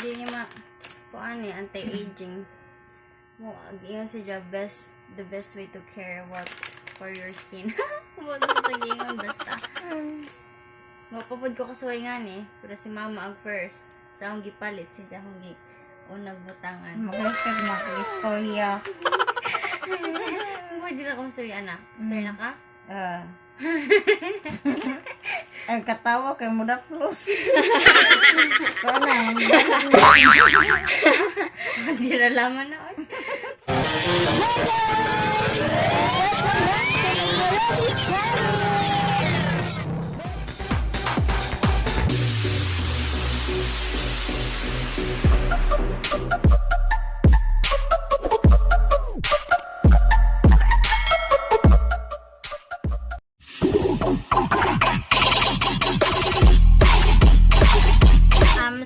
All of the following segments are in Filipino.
Hindi niya kuan eh, anti-aging. Mo ingon siya the best way to care what for your skin. Wag mo tagingon basta. Mapapod ko kasuway nga ni, pero si mama ang first. Sa akong gipalit siya akong unang butangan. Mag-hashtag na ako istorya. Pwede na akong story, anak. Story na ka? Ay, katawa kay Muda Plus. Kaya na, Hindi na laman na.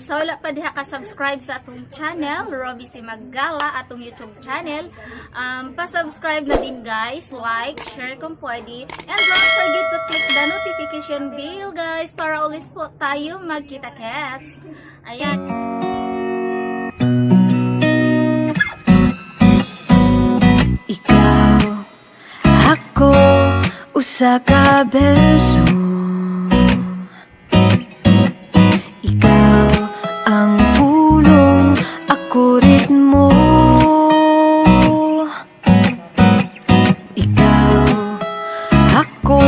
So wala pa diha ka-subscribe sa atong channel, Robbie si Maggala, atong YouTube channel. Pa-subscribe na din guys, like, share kung pwede. And don't forget to click the notification bell guys para always po tayo magkita-kits. Ayan. Ikaw, ako, usa ka beso. Ang pulong, ako ritmo. Ikaw, ako,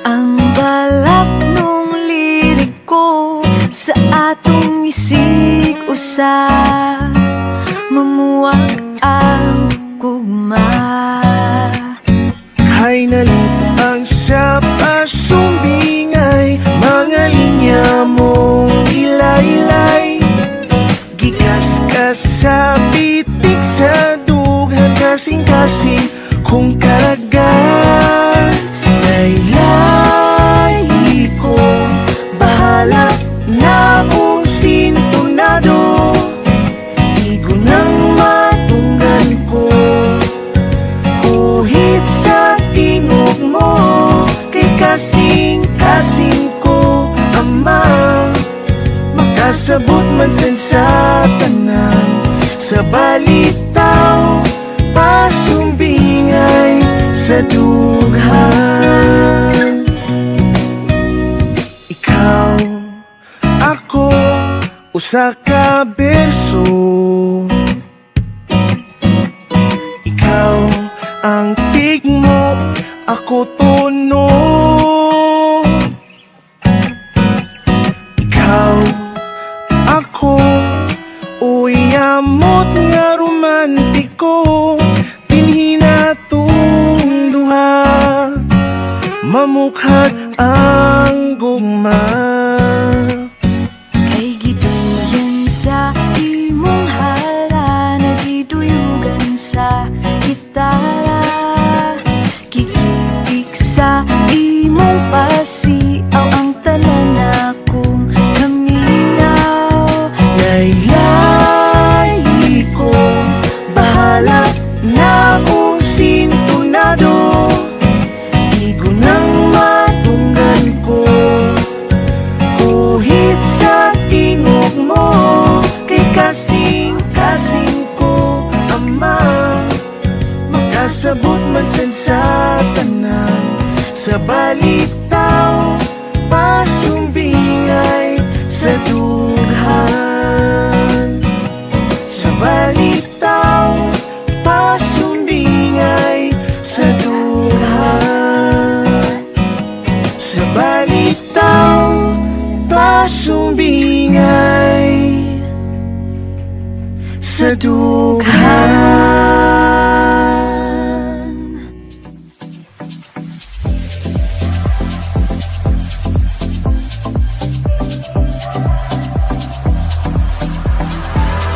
ang balak nung lirik ko. Sa atong isig usa, mamuwag ang gugma. Hay nalit ang sa pasumbingay, mga linya mong ilay-ilay. Gikas ka sa pitik sa dughan, kasing-kasing kung karagan. Laylay ko, bahala na kung sintonado. Igo ng matunggan ko, kuhit sa tingog mo. Kay kasing-kasing ko, amang makasabot man sa tanan. Sa balitaw, pasumbingay sa dughan. Ikaw, ako, usa ka berso. Ikaw ang tigmo, ako tono. Ikaw, ako, uyamot nga romantiko. Pinhinatong duha, mamukhag ang gugma. Kay giduyan sa imong hala, nagiduyugan sa gitara. Kikitik sa imong pasiaw, ang tanan akong kaminaw. Laylay ko, bahala na kung sintonado. Igo ng matunggan ko, kuhit sa tingog mo. Kay kasing-kasing ko, amang makasabot man sa tanan. Sa balitaw, pasumbingay sa dughan. Sa balitaw, pasumbingay sa dughan. Sa balitaw, pasumbingay sa dughan.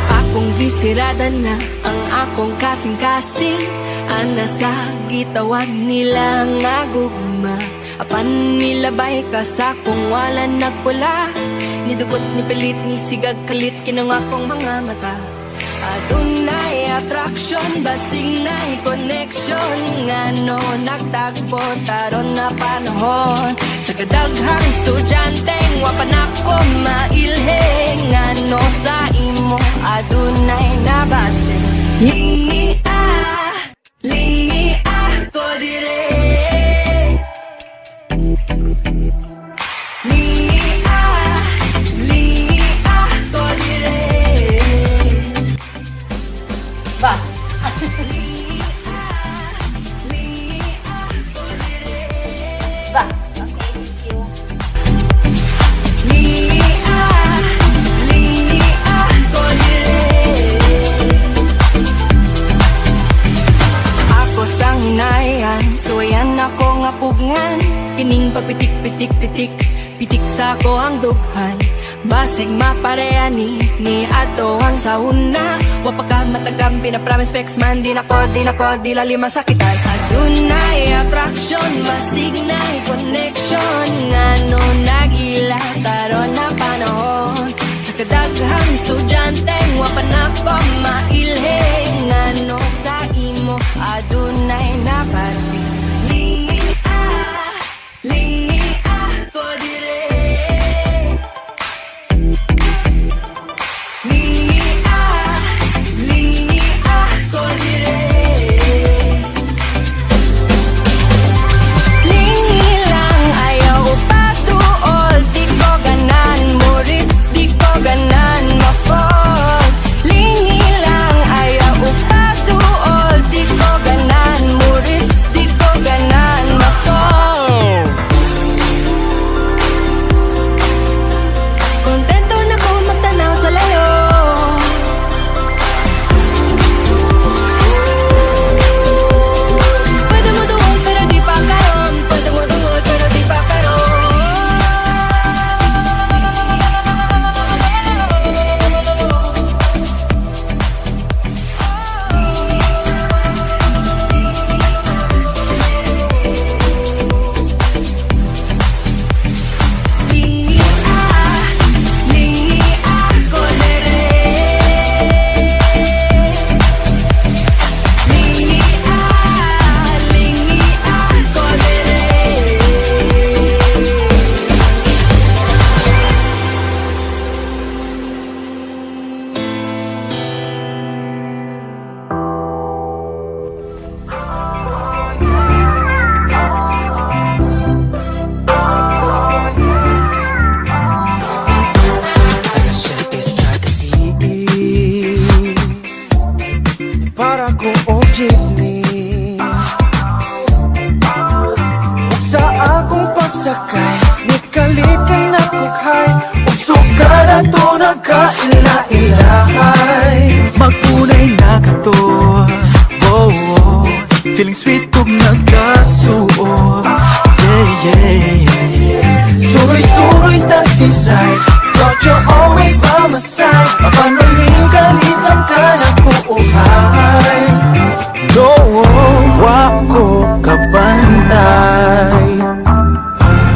Akong bisirada na ang akong kasing-kasing, ana sa gitawag nila nga gugma. Apan milabay ka sa kung wala nagpula, nidugot ni pilit ni sigag kalit kinang akong mga mata. Adunay attraction, basing na'y connection, ngano nagtagpo taron na panahon. Sa kadaghang estudyante, wapan ako mailhe, ngano sa sa ko ang dughan. Basig mapareha ni ato ang sauna. Wa pa ka matagam, pinapromise specs man. Di nako, di lali masakitan. Adunay attraction, masignay connection. Ngano nag-ila, taron na panahon. Sa kadaghang estudyante, wa pa na ko mailhe. Ngano sa imo, adunay na parating. Lingi ko dire. Para ko o jeepney sa akong pagsakay, nikalit ka na kukhay. Ug sugar ato nagkaila-ilahay. Magpunay na ka to, oh, oh. Feeling sweet kung nagkasuot. Suroy-suroy ta sisay. Thought you're always by my side. Mapanaming kalitan ka na kuuhay. No, wako kapanay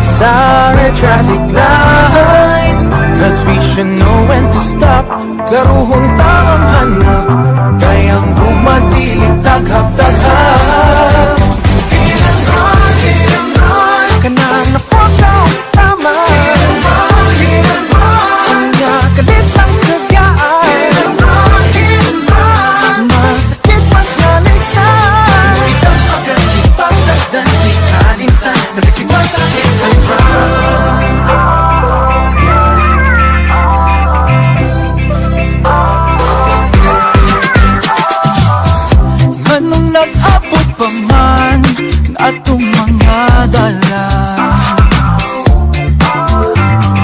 sa red traffic light. Cause we should know when to stop. Klaruhon tamang hanap, kayang gumadilig taghap-taghap. Hit and run, kanang napagaw tama. Hit and run, kanya kalit ang kagaan. Hit and run, masakit mas naligsan. Itang pagkalit pagsakdan, di kalimtan. Nabikiwan sa hit and run. Anong nag-abot pa man atong mga dala?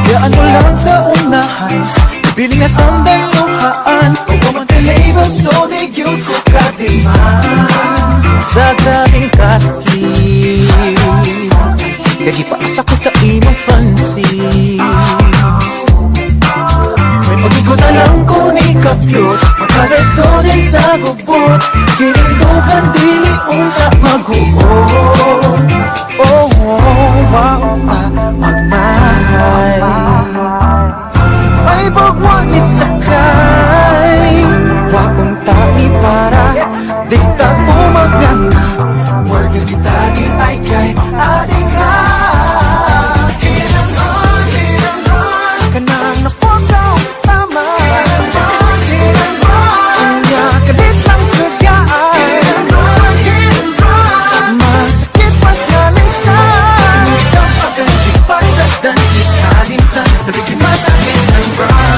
Kaya ano lang sa unahan, biling nga samdan luhaan. Huwag mag-label so di yun ko katiman. Sa grabing kasakit, kaya di paasa ko sa imong fancy. Pag-ikot na lang ko ni kapyot, magkagadto din sa gubot. Kinindukan dili unta maghuot. Oh, wow, magmahal. Ay bagwag ni sakay. Waong tabi para di ta tumaganga. Working kita di ay kay adik ka. Hit and run, kanang napagaw tama. Hit and run, kanya kalit ang kagaan. Hit and run, masakit mas naligsan. Itang pagkalit pagsakdan, di kalimtan. Nabigyan sa hit and run.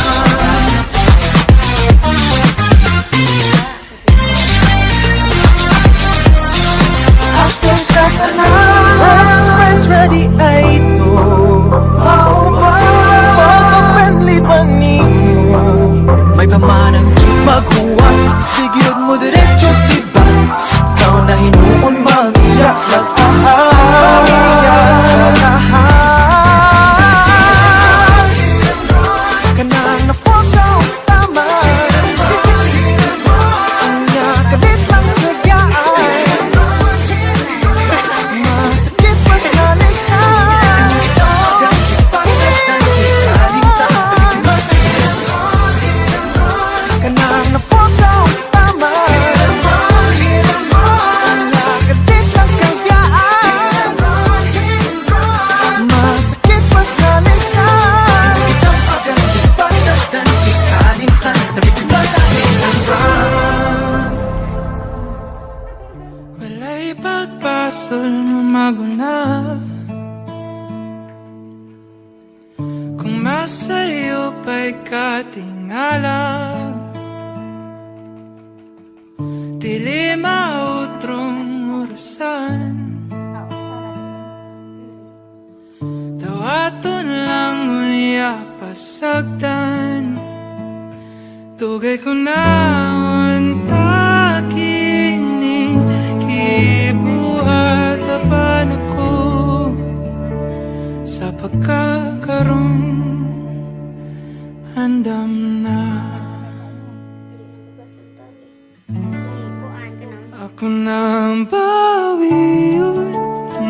After sa tanan, best friends ready ay ito. Pagka-friendly pa nimo, may pamanang jeep maghuwat. Bigyan mo diretso si Bat. Ikaw na hinuon mamiyak lang. Nabigla sa ilang wala'y pagpasol mamaguna. Kung masayo pa'y katingala, dili mautrong orasan. Dawaton lang unya pasagdan. Tugay ko na untakining kibuhat apan ako sa pagkakaroon andam na. Ako nang bawiyon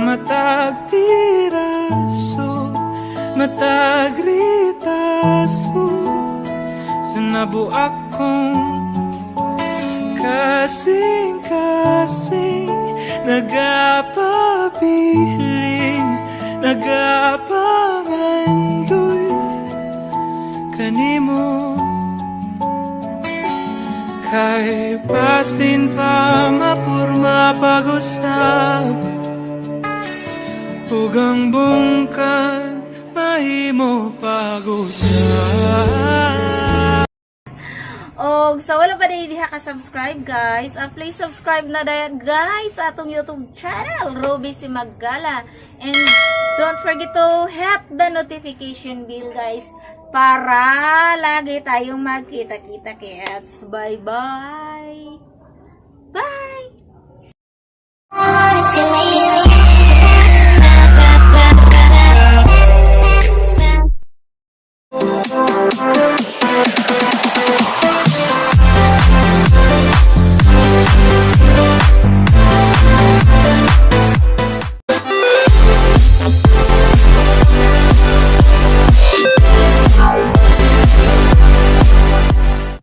matag piraso, matag ritaso sa nabuak kong kasing-kasing, nagapabiling, nagapangandoy kanimo. Kay pasin pa mapurma pag-usap, hugang bungkag mahimo pag-usap. Og sa wala pa din diha ka subscribe guys, please subscribe na dayon guys sa atong YouTube channel Ruby si Maggala, and don't forget to hit the notification bell guys para lagi tayong magkita-kita kids. Bye bye. Bye.